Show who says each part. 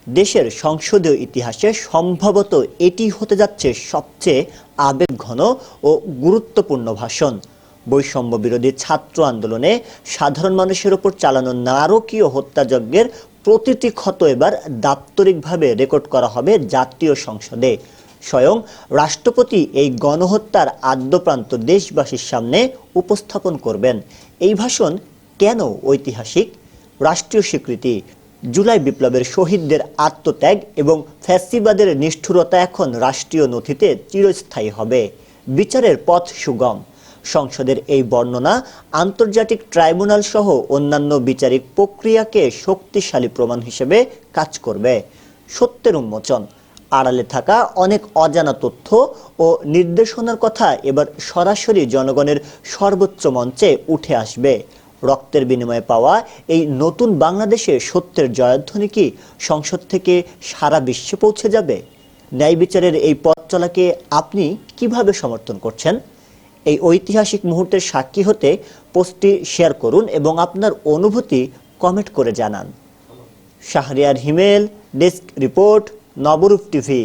Speaker 1: দেশের সংসদীয় ইতিহাসে সম্ভবত এটি হতে যাচ্ছে সবচেয়ে আবেগঘন ও গুরুত্বপূর্ণ ভাষণ। বৈষম্য বিরোধী ছাত্র আন্দোলনে সাধারণ মানুষের ওপর চালানো নারকীয় হত্যাযজ্ঞের প্রতিটি ক্ষত এবার দাপ্তরিকভাবে রেকর্ড করা হবে জাতীয় সংসদে। স্বয়ং রাষ্ট্রপতি এই গণহত্যার আদ্যপ্রান্ত দেশবাসীর সামনে উপস্থাপন করবেন। এই ভাষণ কেন ঐতিহাসিক? রাষ্ট্রীয় স্বীকৃতি, জুলাই বিপ্লবের শহীদদের আত্মত্যাগ এবং ফ্যাসিবাদের নিষ্ঠুরতা এখন রাষ্ট্রীয় নথিতে চিরস্থায়ী হবে। বিচারের পথ সুগম। সংসদের এই বর্ণনা আন্তর্জাতিক ট্রাইব্যুনাল সহ অন্যান্য বিচারিক প্রক্রিয়াকে শক্তিশালী প্রমাণ হিসেবে কাজ করবে। সত্যের উন্মোচন, আড়ালে থাকা অনেক অজানা তথ্য ও নির্দেশনার কথা এবার সরাসরি জনগণের সর্বোচ্চ মঞ্চে উঠে আসবে। রক্তের বিনিময়ে পাওয়া এই নতুন বাংলাদেশে সত্যের জয়ধ্বনি কি সংসদ থেকে সারা বিশ্বে পৌঁছে যাবে? ন্যায় বিচারের এই পথ চলাকে আপনি কিভাবে সমর্থন করছেন? এই ঐতিহাসিক মুহূর্তের সাক্ষী হতে পোস্টটি শেয়ার করুন এবং আপনার অনুভূতি কমেন্ট করে জানান। শাহরিয়ার হিমেল, ডেস্ক রিপোর্ট, নবরূপ টিভি।